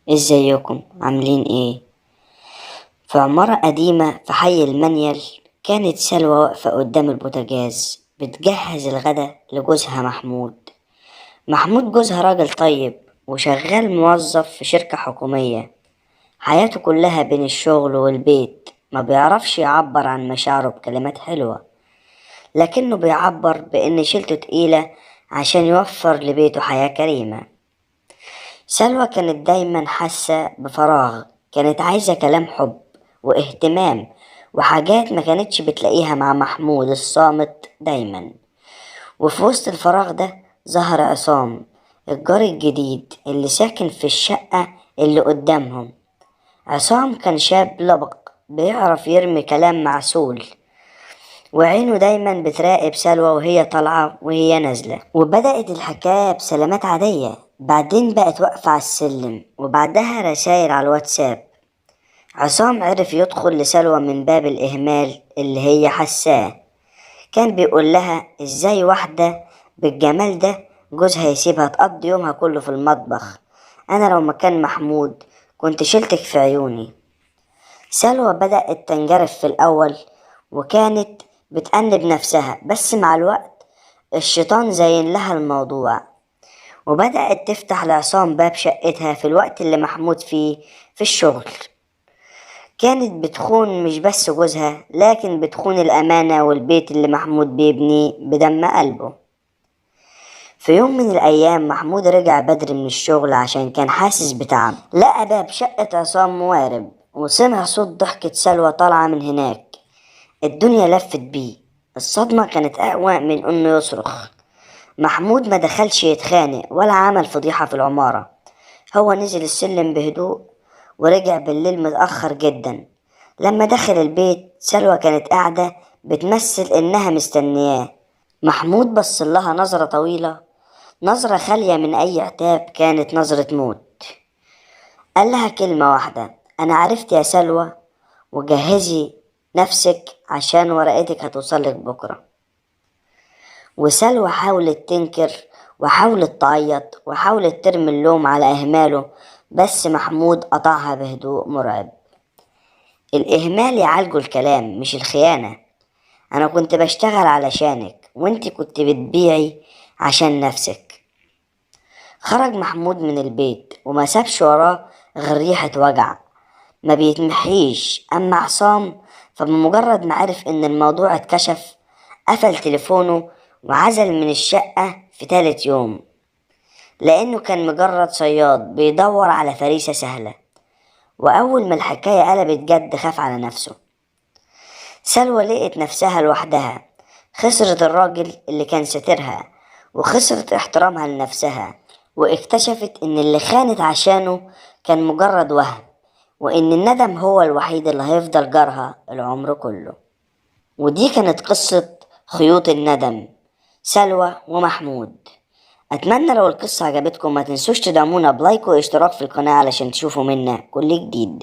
ازيكم عاملين ايه؟ في عمارة قديمة في حي المنيل، كانت سلوى واقفة قدام البوتاجاز بتجهز الغدا لجوزها محمود. محمود جوزها راجل طيب وشغال موظف في شركة حكومية. حياته كلها بين الشغل والبيت، ما بيعرفش يعبر عن مشاعره بكلمات حلوة، لكنه بيعبر بإن شيلته تقيلة عشان يوفر لبيته حياة كريمة. سلوى كانت دايما حاسة بفراغ، كانت عايزة كلام حب واهتمام وحاجات ما كانتش بتلاقيها مع محمود الصامت دايما. وفي وسط الفراغ ده ظهر عصام، الجار الجديد اللي ساكن في الشقة اللي قدامهم. عصام كان شاب لبق بيعرف يرمي كلام معسول، وعينه دايما بتراقب سلوى وهي طالعة وهي نازلة. وبدأت الحكاية بسلامات عادية، بعدين بقت واقفة على السلم وبعدها رسايل على الواتساب. عصام عرف يدخل لسلوى من باب الإهمال اللي هي حساه. كان بيقول لها ازاي واحدة بالجمال ده جوزها يسيبها تقضي يومها كله في المطبخ؟ أنا لو مكان محمود كنت شلتك في عيوني. سلوى بدأت تنجرف في الأول وكانت بتأنب نفسها، بس مع الوقت الشيطان زين لها الموضوع وبدأت تفتح لعصام باب شقتها في الوقت اللي محمود فيه في الشغل. كانت بتخون مش بس جوزها، لكن بتخون الأمانة والبيت اللي محمود بيبنيه بدم قلبه. في يوم من الأيام محمود رجع بدري من الشغل عشان كان حاسس بتعب، لقى باب شقة عصام موارب وسمع صوت ضحكة سلوى طالعة من هناك. الدنيا لفت بيه، الصدمة كانت أقوى من إنه يصرخ. محمود ما دخلش يتخانق ولا عمل فضيحة في العمارة، هو نزل السلم بهدوء ورجع بالليل متأخر جدا. لما دخل البيت سلوى كانت قاعدة بتمثل إنها مستنياه. محمود بص لها نظرة طويلة، نظرة خالية من أي عتاب، كانت نظرة موت. قال لها كلمة واحدة: أنا عرفت يا سلوى، وجهزي نفسك عشان ورقتك هتوصلك بكرة. وسلوى حاولت تنكر وحاولت تعيط وحاولت ترمي اللوم على إهماله، بس محمود قطعها بهدوء مرعب: الإهمال يعالجه الكلام مش الخيانة. أنا كنت بشتغل علشانك وانت كنت بتبيعي عشان نفسك. خرج محمود من البيت وما سابش وراه غير ريحة وجع ما بيتمحيش. أما عصام فبمجرد ما عرف إن الموضوع اتكشف قفل تليفونه وعزل من الشقة في تالت يوم، لأنه كان مجرد صياد بيدور على فريسة سهلة. وأول ما الحكاية قلبت جد خاف على نفسه. سلوى لقت نفسها لوحدها، خسرت الراجل اللي كان ساترها وخسرت احترامها لنفسها، واكتشفت إن اللي خانت عشانه كان مجرد وهم، وإن الندم هو الوحيد اللي هيفضل جارها العمر كله. ودي كانت قصة خيوط الندم، سلوى ومحمود. أتمنى لو القصة عجبتكم ما تنسوش تدعمونا بلايك واشتراك في القناة علشان تشوفوا منا كل جديد.